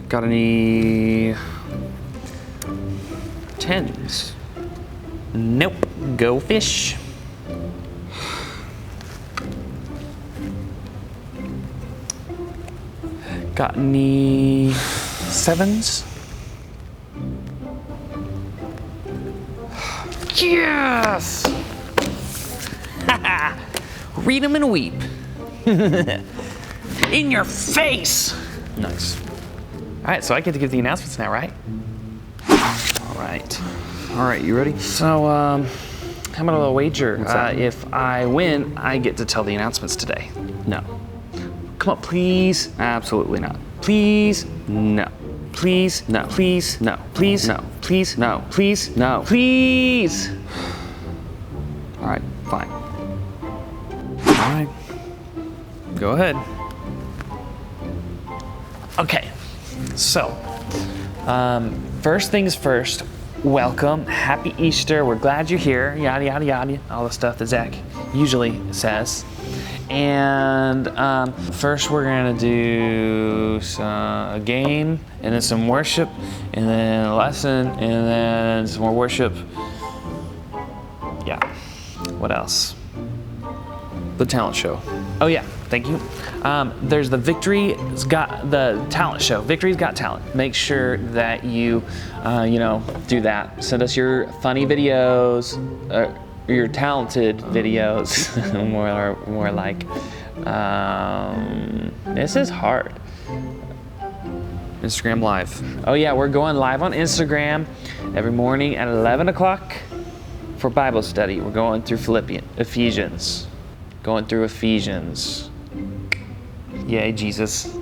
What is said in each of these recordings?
Got any 10s? Nope. Go fish. Got any 7s? Yes! Read them and weep. In your face! Nice. All right, so I get to give the announcements now, right? All right, you ready? So, how about a little wager? If I win, I get to tell the announcements today. No. Come on, please. Absolutely not. Please, no. Please, no. Please, no. Please, no. Please, no. Please, no. Please. All right, fine. All right. Go ahead. Okay, so, first things first, welcome, happy Easter, we're glad you're here, yada, yada, yada, all the stuff that Zach usually says. And first we're gonna do a game, and then some worship, and then a lesson, and then some more worship. Yeah, what else? The talent show. Oh yeah, thank you. There's the Victory's Got the talent show. Victory's Got Talent. Make sure that you, do that. Send us your funny videos, your talented videos, more like. This is hard. Instagram Live. Oh yeah, we're going live on Instagram every morning at 11 o'clock for Bible study. We're going through Ephesians. Going through Ephesians. Yay, Jesus.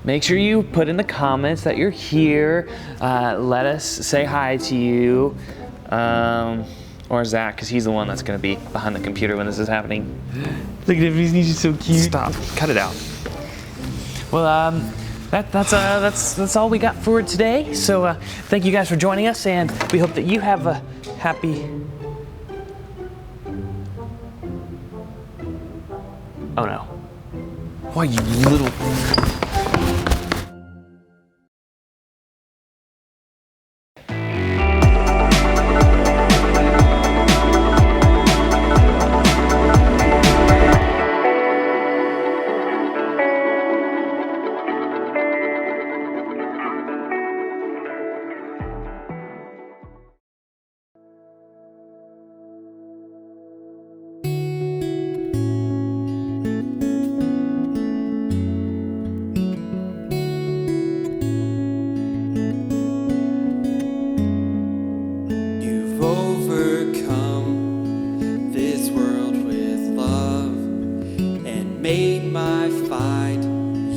Make sure you put in the comments that you're here. Let us say hi to you. Or Zach, because he's the one that's going to be behind the computer when this is happening. Look at him, he's so cute. Stop, cut it out. Well, that's all we got for today. So thank you guys for joining us, and we hope that you have a happy... Oh no. Why, you little... Made my fight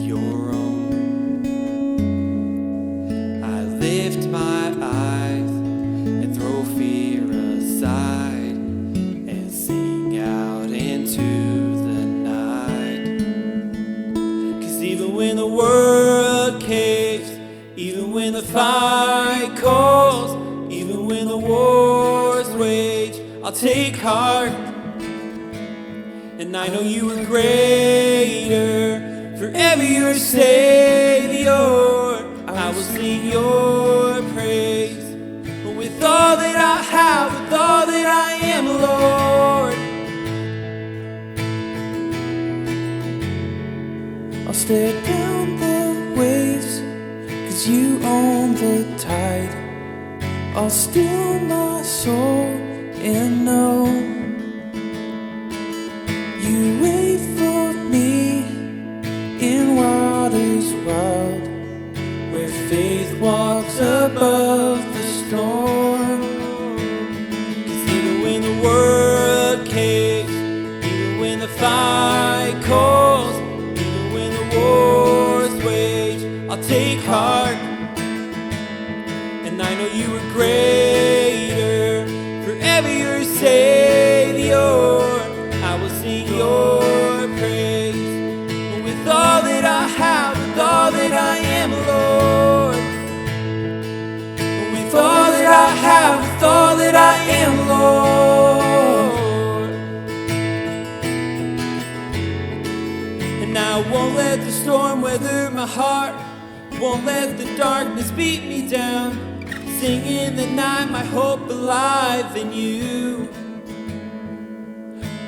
your own. I lift my eyes and throw fear aside and sing out into the night. 'Cause even when the world caves, even when the fight calls, even when the wars wage, I'll take heart. And I know you are greater, forever your Savior. I will sing your praise. With all that I have, with all that I am, Lord, I'll stare down the waves, 'cause you own the tide. I'll still my soul and know you wait for me in waters wild, where faith walks above the storm. 'Cause even when the world caves, even when the fight calls, even when the wars wage, I'll take heart. And I know you are greater, forever your Savior. I will sing your praise. With all that I have, with all that I am, Lord. With all that I have, with all that I am, Lord. And And I won't let the storm weather my heart, won't let the darkness beat me down. Sing in the night my hope alive in you.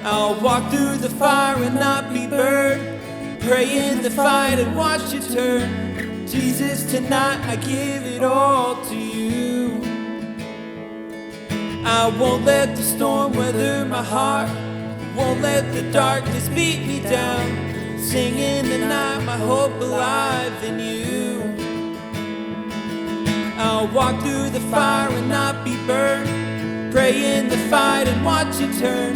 I'll walk through the fire and not be burned, pray in the fight and watch it turn. Jesus, tonight I give it all to you. I won't let the storm weather my heart, won't let the darkness beat me down. Sing in the night my hope alive in you. I'll walk through the fire and not be burned, pray in the fight and watch it turn.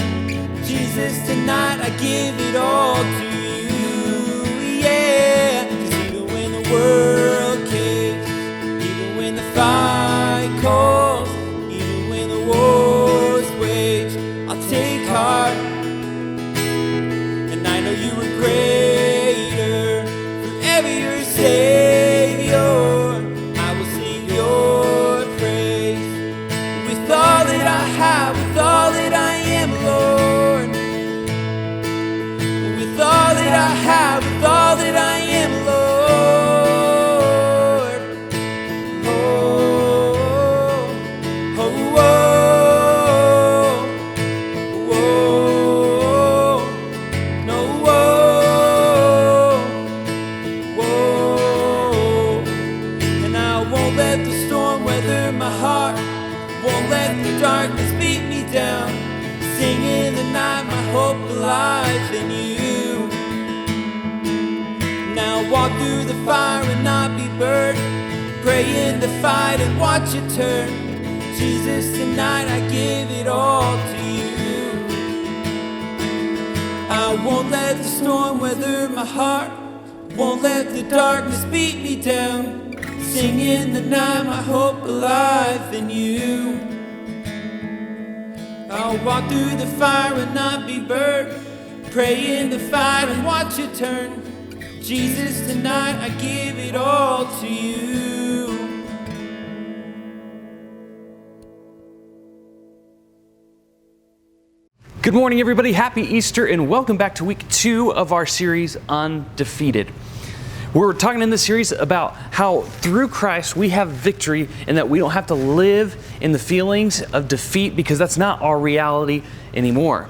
Jesus, tonight I give it all to you, yeah. 'Cause even when the world caves, even when the fight calls, even when the war's waged, I'll take heart. And I know you are greater, forever you're Savior. I will sing your praise with all that I have, with all that I am, Lord. With all that I have, with all that I am, Lord. Oh, oh, oh, oh, no, oh, oh. And I won't let the storm weather my heart, won't let the darkness beat me down. Sing in the night my hope alive in you. Now walk through the fire and not be burned, pray in the fight and watch it turn. Jesus, tonight I give it all to you. I won't let the storm weather my heart, won't let the darkness beat me down. Sing in the night my hope alive in you. I'll walk through the fire and not be burned, pray in the fight and watch it turn. Jesus, tonight I give it all to you. Good morning, everybody. Happy Easter, and welcome back to week 2 of our series, Undefeated. We're talking in this series about how through Christ we have victory and that we don't have to live in the feelings of defeat because that's not our reality anymore.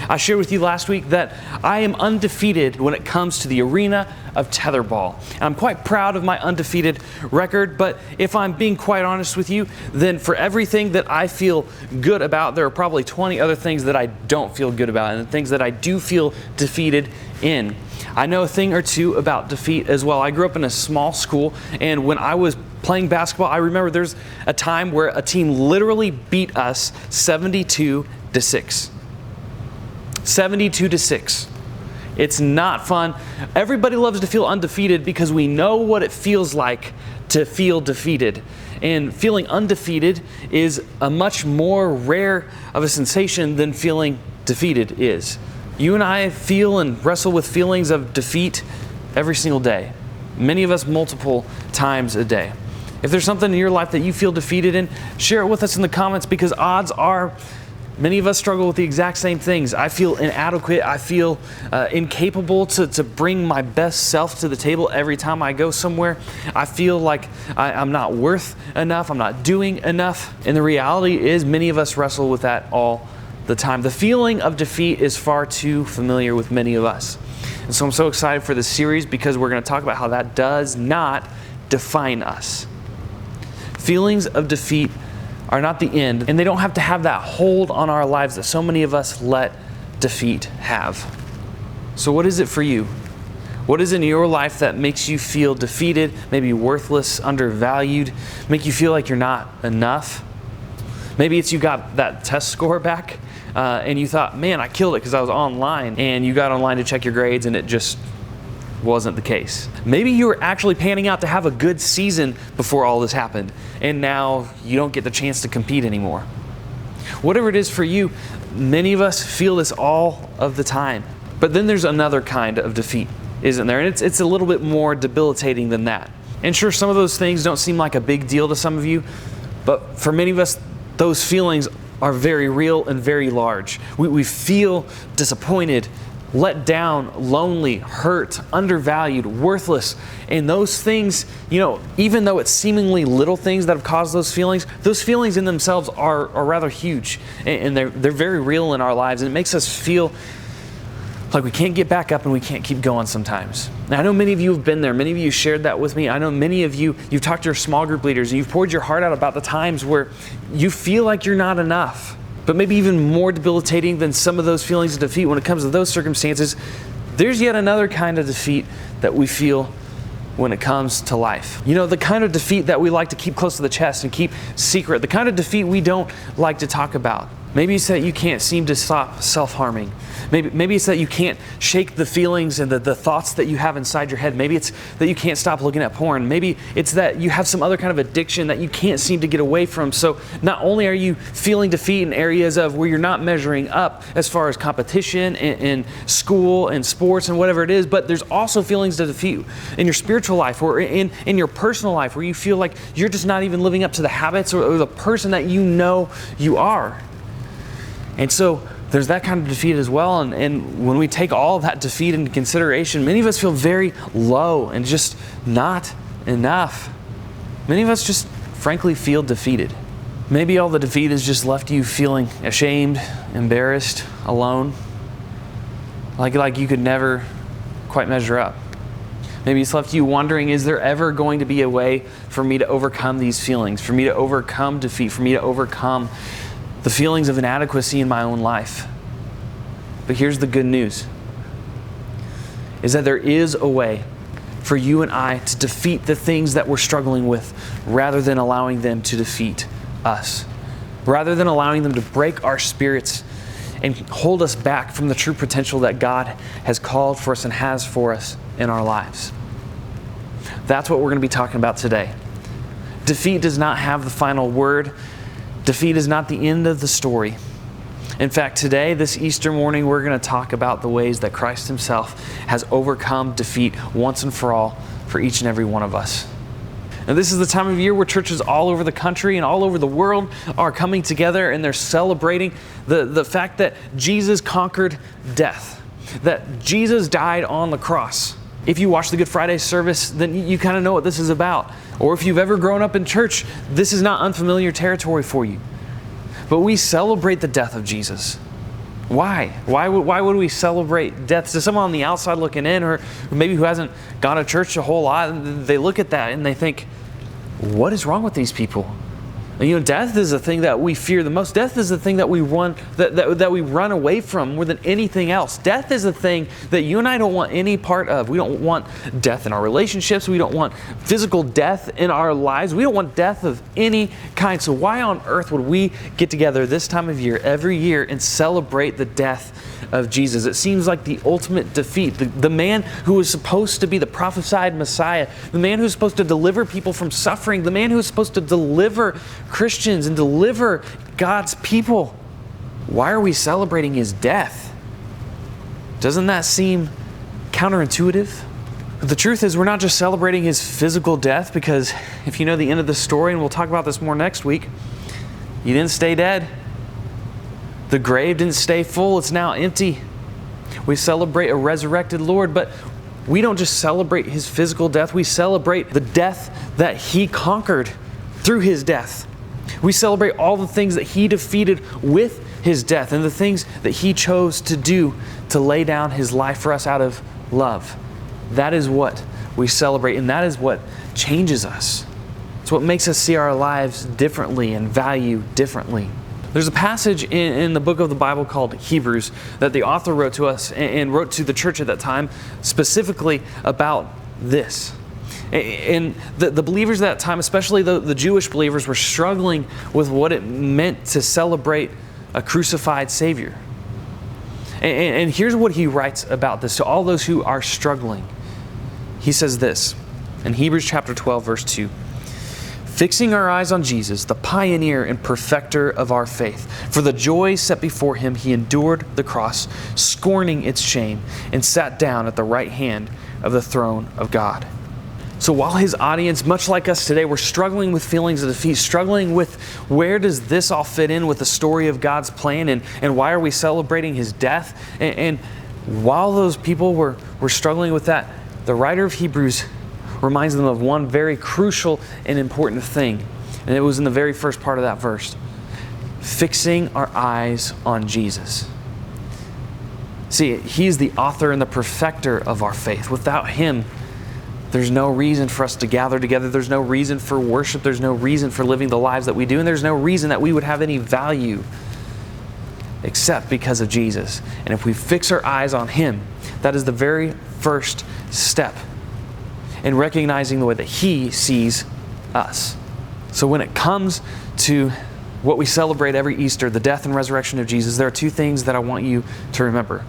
I shared with you last week that I am undefeated when it comes to the arena of tetherball. And I'm quite proud of my undefeated record, but if I'm being quite honest with you, then for everything that I feel good about, there are probably 20 other things that I don't feel good about and things that I do feel defeated in. I know a thing or two about defeat as well. I grew up in a small school, and when I was playing basketball, I remember there's a time where a team literally beat us 72-6. 72-6. It's not fun. Everybody loves to feel undefeated because we know what it feels like to feel defeated. And feeling undefeated is a much more rare of a sensation than feeling defeated is. You and I feel and wrestle with feelings of defeat every single day. Many of us multiple times a day. If there's something in your life that you feel defeated in, share it with us in the comments, because odds are many of us struggle with the exact same things. I feel inadequate. I feel incapable to bring my best self to the table every time I go somewhere. I feel like I'm not worth enough. I'm not doing enough. And the reality is many of us wrestle with that all the time. The feeling of defeat is far too familiar with many of us. And so I'm so excited for this series because we're going to talk about how that does not define us. Feelings of defeat are not the end, and they don't have to have that hold on our lives that so many of us let defeat have. So what is it for you? What is in your life that makes you feel defeated, maybe worthless, undervalued, make you feel like you're not enough? Maybe it's you got that test score back and you thought, man, I killed it because I was online, and you got online to check your grades and it just wasn't the case. Maybe you were actually panning out to have a good season before all this happened, and now you don't get the chance to compete anymore. Whatever it is for you, many of us feel this all of the time. But then there's another kind of defeat, isn't there? And it's a little bit more debilitating than that. And sure, some of those things don't seem like a big deal to some of you, but for many of us, those feelings are very real and very large. We feel disappointed, let down, lonely, hurt, undervalued, worthless. And those things, even though it's seemingly little things that have caused those feelings in themselves are rather huge. And they're very real in our lives. And it makes us feel like we can't get back up and we can't keep going sometimes. Now, I know many of you have been there. Many of you shared that with me. I know many of you've talked to your small group leaders and you've poured your heart out about the times where you feel like you're not enough. But maybe even more debilitating than some of those feelings of defeat when it comes to those circumstances, there's yet another kind of defeat that we feel when it comes to life. The kind of defeat that we like to keep close to the chest and keep secret. The kind of defeat we don't like to talk about. Maybe it's that you can't seem to stop self-harming. Maybe it's that you can't shake the feelings and the thoughts that you have inside your head. Maybe it's that you can't stop looking at porn. Maybe it's that you have some other kind of addiction that you can't seem to get away from. So not only are you feeling defeat in areas of where you're not measuring up as far as competition in school and sports and whatever it is, but there's also feelings of defeat in your spiritual life or in your personal life where you feel like you're just not even living up to the habits or the person that you are. And so there's that kind of defeat as well. And when we take all of that defeat into consideration, many of us feel very low and just not enough. Many of us just frankly feel defeated. Maybe all the defeat has just left you feeling ashamed, embarrassed, alone, like you could never quite measure up. Maybe it's left you wondering, is there ever going to be a way for me to overcome these feelings, for me to overcome defeat, for me to overcome the feelings of inadequacy in my own life? But here's the good news, is that there is a way for you and I to defeat the things that we're struggling with rather than allowing them to defeat us, rather than allowing them to break our spirits and hold us back from the true potential that God has called for us and has for us in our lives. That's what we're going to be talking about today. Defeat does not have the final word. Defeat is not the end of the story. In fact, today, this Easter morning, we're going to talk about the ways that Christ Himself has overcome defeat once and for all for each and every one of us. Now, this is the time of year where churches all over the country and all over the world are coming together and they're celebrating the fact that Jesus conquered death, that Jesus died on the cross. If you watch the Good Friday service, then you kind of know what this is about. Or if you've ever grown up in church, this is not unfamiliar territory for you. But we celebrate the death of Jesus. Why? Why would we celebrate death? To someone on the outside looking in, or maybe who hasn't gone to church a whole lot, they look at that and they think, what is wrong with these people? And death is the thing that we fear the most. Death is the thing that we run away from more than anything else. Death is the thing that you and I don't want any part of. We don't want death in our relationships. We don't want physical death in our lives. We don't want death of any kind. So why on earth would we get together this time of year, every year, and celebrate the death of Jesus? It seems like the ultimate defeat. The man who was supposed to be the prophesied Messiah, the man who's supposed to deliver people from suffering, the man who's supposed to deliver Christians and deliver God's people. Why are we celebrating His death? Doesn't that seem counterintuitive? But the truth is, we're not just celebrating His physical death, because if you know the end of the story, and we'll talk about this more next week, He didn't stay dead. The grave didn't stay full, it's now empty. We celebrate a resurrected Lord, but we don't just celebrate His physical death, we celebrate the death that He conquered through His death. We celebrate all the things that He defeated with His death and the things that He chose to do to lay down His life for us out of love. That is what we celebrate, and that is what changes us. It's what makes us see our lives differently and value differently. There's a passage in the book of the Bible called Hebrews that the author wrote to us and wrote to the church at that time specifically about this. And the believers at that time, especially the Jewish believers, were struggling with what it meant to celebrate a crucified Savior. And here's what he writes about this to all those who are struggling. He says this in Hebrews chapter 12, verse 2. Fixing our eyes on Jesus, the pioneer and perfecter of our faith. For the joy set before Him, He endured the cross, scorning its shame, and sat down at the right hand of the throne of God. So while His audience, much like us today, were struggling with feelings of defeat, struggling with where does this all fit in with the story of God's plan, and why are we celebrating His death? And while those people were struggling with that, the writer of Hebrews reminds them of one very crucial and important thing. And it was in the very first part of that verse. Fixing our eyes on Jesus. See, He's the author and the perfecter of our faith. Without Him, there's no reason for us to gather together. There's no reason for worship. There's no reason for living the lives that we do. And there's no reason that we would have any value except because of Jesus. And if we fix our eyes on Him, that is the very first step in recognizing the way that He sees us. So when it comes to what we celebrate every Easter, the death and resurrection of Jesus, there are two things that I want you to remember.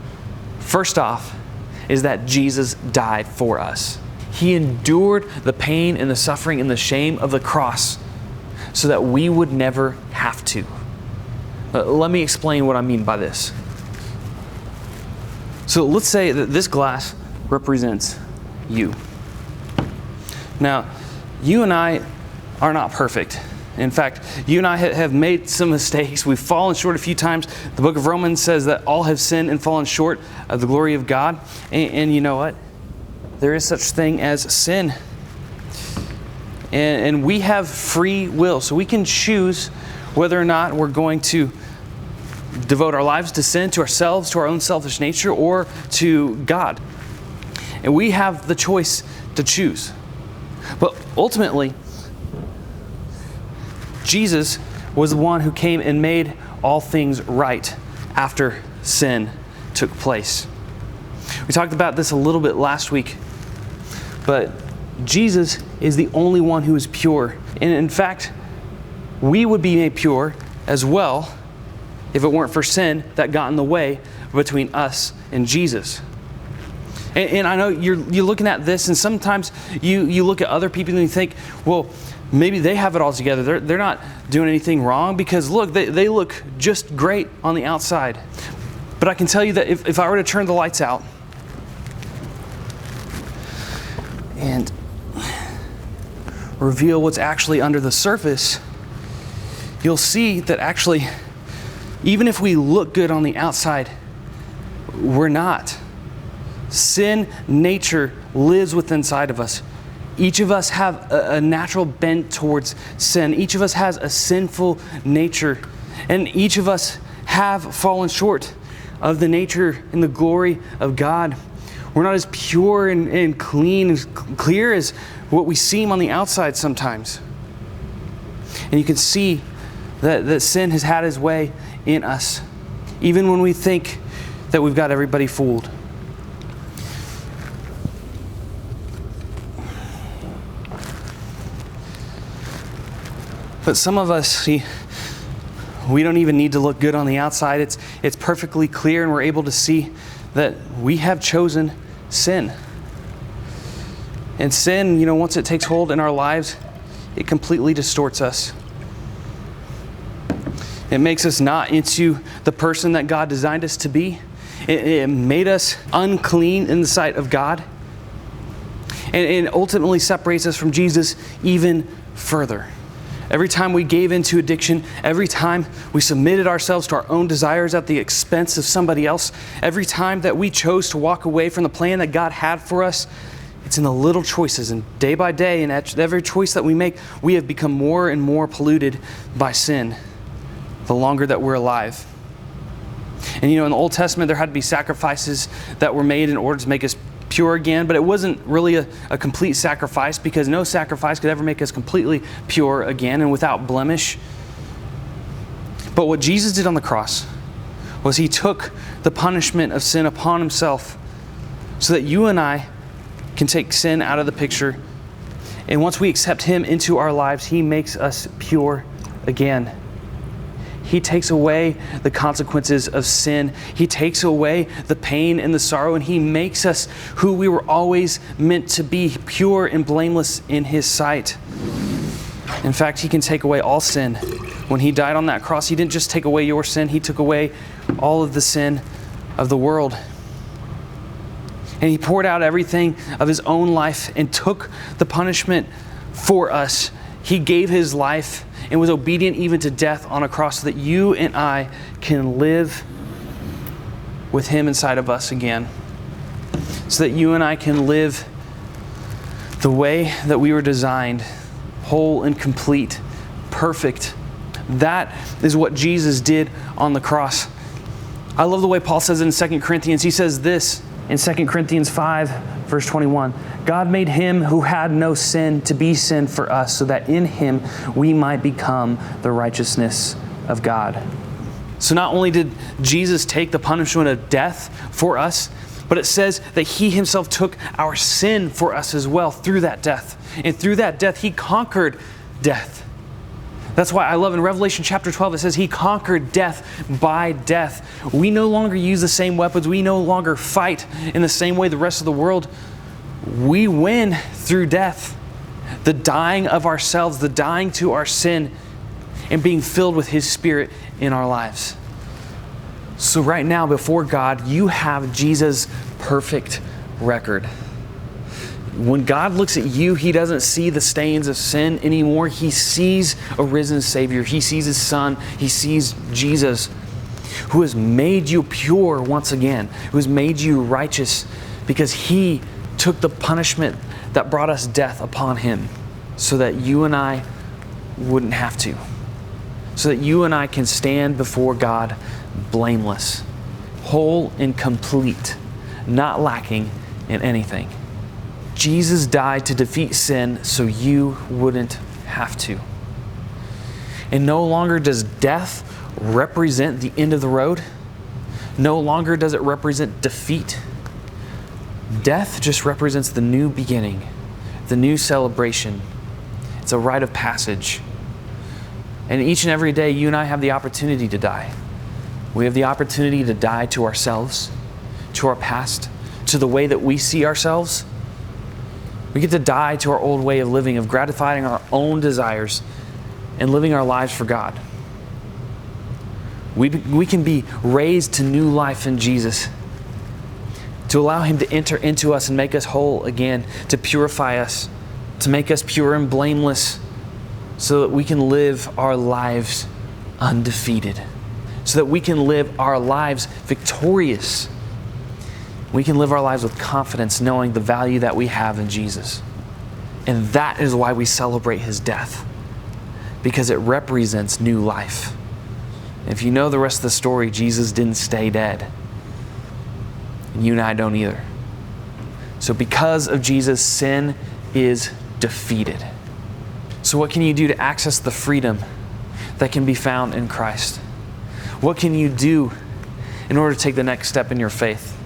First off is that Jesus died for us. He endured the pain and the suffering and the shame of the cross so that we would never have to. Let me explain what I mean by this. So let's say that this glass represents you. Now, you and I are not perfect. In fact, you and I have made some mistakes. We've fallen short a few times. The book of Romans says that all have sinned and fallen short of the glory of God. And you know what? There is such thing as sin. And we have free will. So we can choose whether or not we're going to devote our lives to sin, to ourselves, to our own selfish nature, or to God. And we have the choice to choose. But ultimately, Jesus was the one who came and made all things right after sin took place. We talked about this a little bit last week, but Jesus is the only one who is pure. And in fact, we would be made pure as well if it weren't for sin that got in the way between us and Jesus. And I know you're looking at this, and sometimes you look at other people and you think, well, maybe they have it all together. They're not doing anything wrong because look, they look just great on the outside. But I can tell you that if I were to turn the lights out and reveal what's actually under the surface, you'll see that actually, even if we look good on the outside, we're not. Sin nature lives within inside of us. Each of us have a natural bent towards sin. Each of us has a sinful nature. And each of us have fallen short of the nature and the glory of God. We're not as pure and clean and clear as what we seem on the outside sometimes. And you can see that sin has had its way in us, even when we think that we've got everybody fooled. But some of us, see, we don't even need to look good on the outside. It's perfectly clear, and we're able to see that we have chosen sin. And sin, once it takes hold in our lives, it completely distorts us. It makes us not into the person that God designed us to be. It made us unclean in the sight of God. And ultimately separates us from Jesus even further. Every time we gave into addiction, every time we submitted ourselves to our own desires at the expense of somebody else, every time that we chose to walk away from the plan that God had for us, it's in the little choices. And day by day, and at every choice that we make, we have become more and more polluted by sin the longer that we're alive. And in the Old Testament, there had to be sacrifices that were made in order to make us pure again, but it wasn't really a complete sacrifice, because no sacrifice could ever make us completely pure again and without blemish. But what Jesus did on the cross was He took the punishment of sin upon Himself so that you and I can take sin out of the picture. And once we accept Him into our lives, He makes us pure again. He takes away the consequences of sin. He takes away the pain and the sorrow, and He makes us who we were always meant to be, pure and blameless in His sight. In fact, He can take away all sin. When He died on that cross, He didn't just take away your sin, He took away all of the sin of the world. And He poured out everything of His own life and took the punishment for us. He gave His life and was obedient even to death on a cross so that you and I can live with him inside of us again, so that you and I can live the way that we were designed, whole and complete, perfect. That is what Jesus did on the cross. I love the way Paul says it in 2 Corinthians. He says this in 2 Corinthians 5, verse 21. God made him who had no sin to be sin for us, so that in him we might become the righteousness of God. So not only did Jesus take the punishment of death for us, but it says that he himself took our sin for us as well through that death. And through that death, he conquered death. That's why I love in Revelation chapter 12, it says he conquered death by death. We no longer use the same weapons. We no longer fight in the same way the rest of the world. We win through death. The dying of ourselves, the dying to our sin, and being filled with his Spirit in our lives. So right now before God, you have Jesus' perfect record. When God looks at you, he doesn't see the stains of sin anymore. He sees a risen Savior. He sees his Son. He sees Jesus, who has made you pure once again, who has made you righteous, because he took the punishment that brought us death upon him, so that you and I wouldn't have to. So that you and I can stand before God blameless, whole and complete, not lacking in anything. Jesus died to defeat sin so you wouldn't have to. And no longer does death represent the end of the road. No longer does it represent defeat. Death just represents the new beginning, the new celebration. It's a rite of passage. And each and every day, you and I have the opportunity to die. We have the opportunity to die to ourselves, to our past, to the way that we see ourselves. We get to die to our old way of living, of gratifying our own desires and living our lives for God. We can be raised to new life in Jesus, to allow him to enter into us and make us whole again, to purify us, to make us pure and blameless, so that we can live our lives undefeated, so that we can live our lives victorious. We can live our lives with confidence, knowing the value that we have in Jesus. And that is why we celebrate his death, because it represents new life. If you know the rest of the story, Jesus didn't stay dead. And you and I don't either. So because of Jesus, sin is defeated. So what can you do to access the freedom that can be found in Christ? What can you do in order to take the next step in your faith?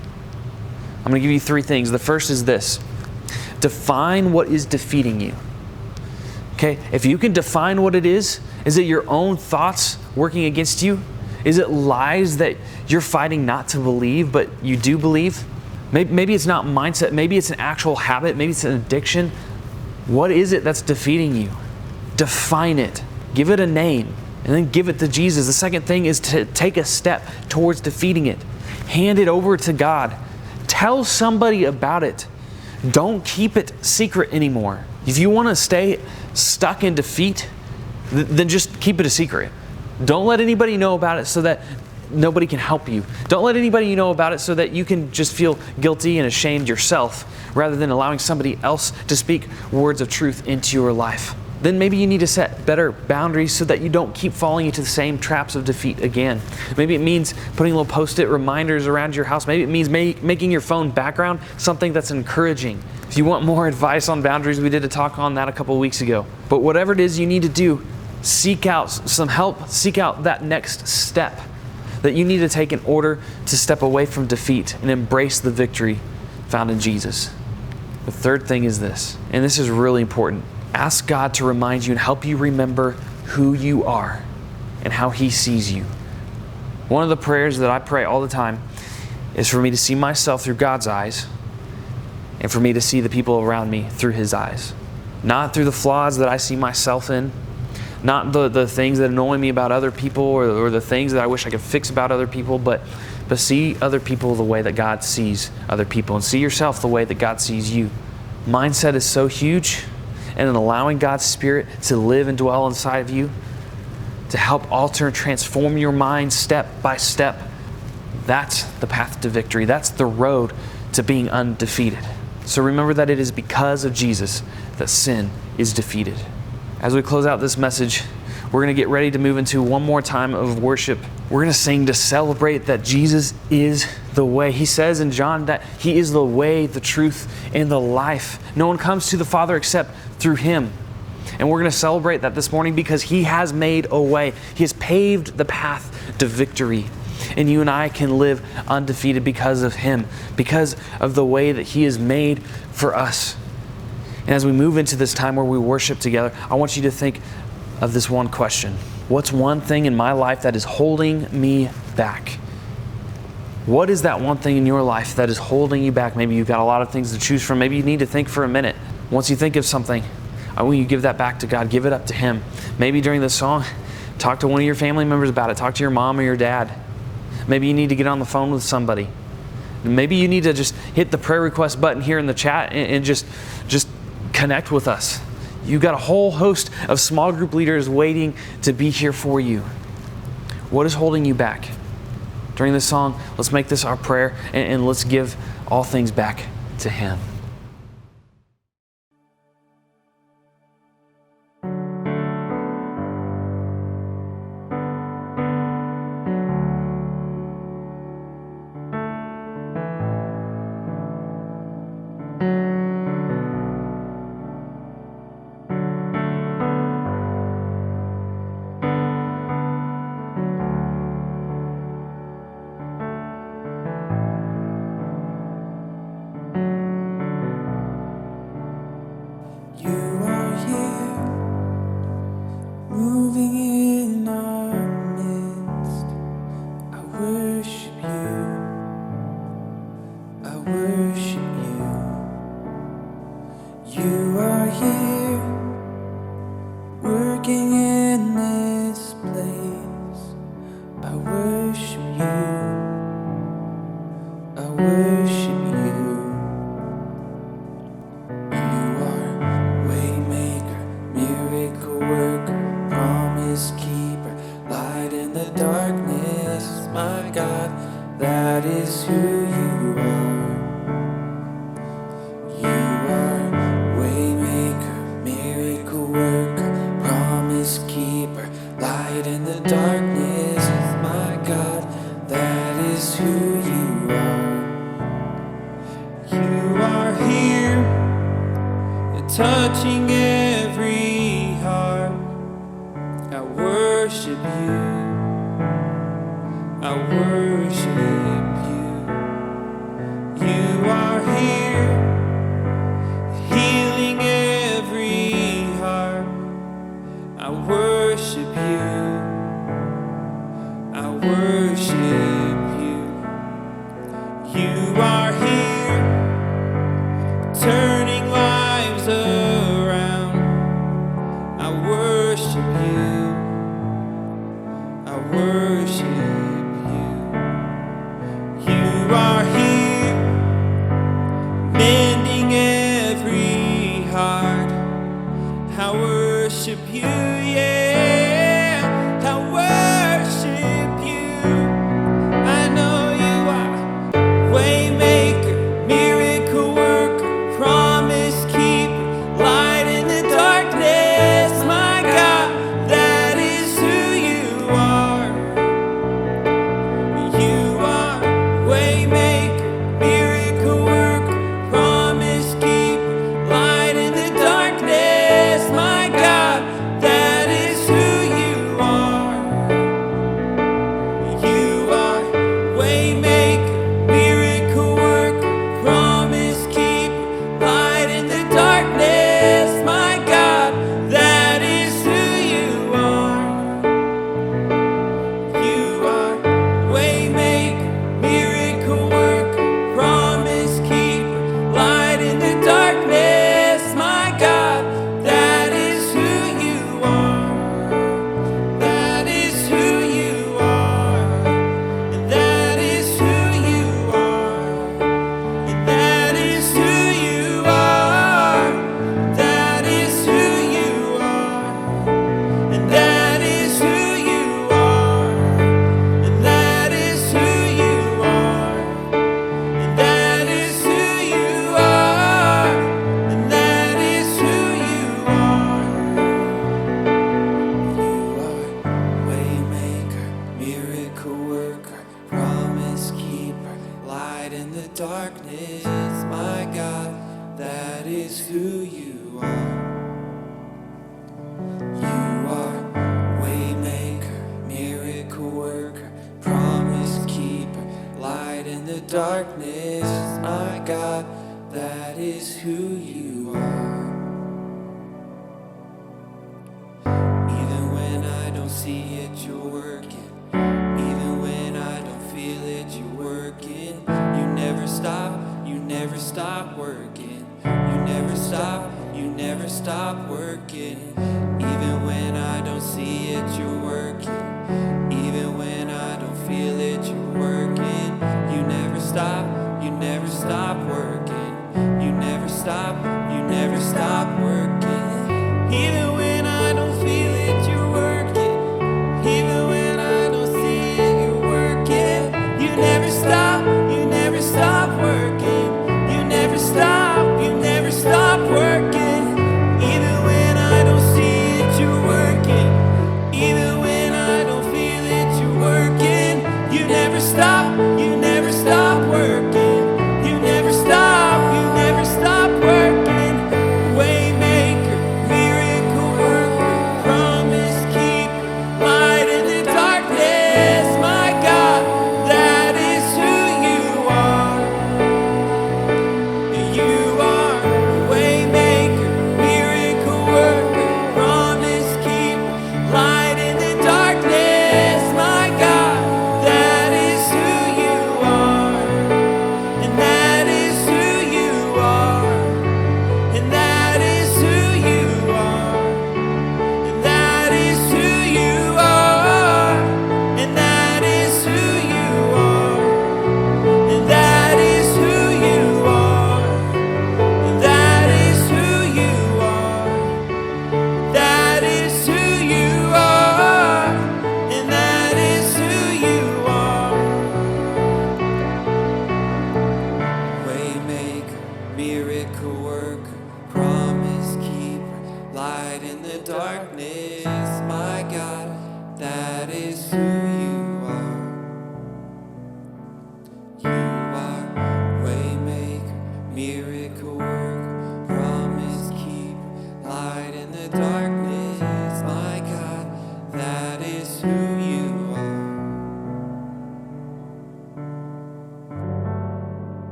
I'm going to give you 3 things. The first is this. Define what is defeating you. Okay? If you can define what it is it your own thoughts working against you? Is it lies that you're fighting not to believe, but you do believe? Maybe it's not mindset. Maybe it's an actual habit. Maybe it's an addiction. What is it that's defeating you? Define it. Give it a name, and then give it to Jesus. The second thing is to take a step towards defeating it. Hand it over to God. Tell somebody about it. Don't keep it secret anymore. If you want to stay stuck in defeat, then just keep it a secret. Don't let anybody know about it so that nobody can help you. Don't let anybody know about it so that you can just feel guilty and ashamed yourself, rather than allowing somebody else to speak words of truth into your life. Then maybe you need to set better boundaries so that you don't keep falling into the same traps of defeat again. Maybe it means putting little post-it reminders around your house. Maybe it means making your phone background something that's encouraging. If you want more advice on boundaries, we did a talk on that a couple of weeks ago. But whatever it is you need to do, seek out some help. Seek out that next step that you need to take in order to step away from defeat and embrace the victory found in Jesus. The third thing is this, and this is really important. Ask God to remind you and help you remember who you are and how he sees you. One of the prayers that I pray all the time is for me to see myself through God's eyes and for me to see the people around me through his eyes. Not through the flaws that I see myself in, not the things that annoy me about other people or the things that I wish I could fix about other people, but see other people the way that God sees other people, and see yourself the way that God sees you. Mindset is so huge. And in allowing God's Spirit to live and dwell inside of you, to help alter and transform your mind step by step, That's the path to victory. That's the road to being undefeated. So remember that it is because of Jesus that sin is defeated. As we close out this message, we're going to get ready to move into one more time of worship. We're going to sing to celebrate that Jesus is the way. He says in John that He is the way, the truth, and the life. No one comes to the Father except through Him. And we're going to celebrate that this morning because He has made a way. He has paved the path to victory. And you and I can live undefeated because of Him, because of the way that He has made for us. And as we move into this time where we worship together, I want you to think of this one question. What's one thing in my life that is holding me back? What is that one thing in your life that is holding you back? Maybe you've got a lot of things to choose from. Maybe you need to think for a minute. Once you think of something, I want you to give that back to God. Give it up to Him. Maybe during this song, talk to one of your family members about it. Talk to your mom or your dad. Maybe you need to get on the phone with somebody. Maybe you need to just hit the prayer request button here in the chat and just connect with us. You've got a whole host of small group leaders waiting to be here for you. What is holding you back? During this song, let's make this our prayer and let's give all things back to Him. Touching every heart, I worship you, I worship you. You are here, healing every heart, I worship you, I worship you. You are here, turning lives around, I worship you, I worship you. You are here, mending every heart, I worship you, yeah, I worship you. I know you are waymaker, miracle worker, promise keeper, light in the darkness, my God, that is who you are. You are waymaker, miracle worker, promise keeper, light in the darkness, my God, that is is who you are. You are waymaker, miracle worker, promise keeper, light in the darkness. My God, that is who you are. Even when I don't see it, you're working. Even when I don't feel it, you're working. You never stop working. You never stop working. Even when I don't see it, you're working. Even when I don't feel it, you're working. You never stop working. You never stop working. Even when I don't feel it, you're working. Even when I don't see it, you're working. You never stop working. You never stop working. Even when I don't see it, you're working. Even when I don't feel it, you're working. You never stop working. You never stop working. Waymaker, miracle worker, promise keeper, light in the darkness. My God, that is who you are. You are waymaker, miracle worker, promise keeper, light in the darkness. My God, that is who you are. And that is who you are. And that is who you are. And that is who you are. And that is who you are. And that is who you are. And that is who you are. That is who you are. And that is who you are. Waymaker, miracle worker, promise keeper, light in the darkness. My God, that is who you are. You are waymaker, miracle worker.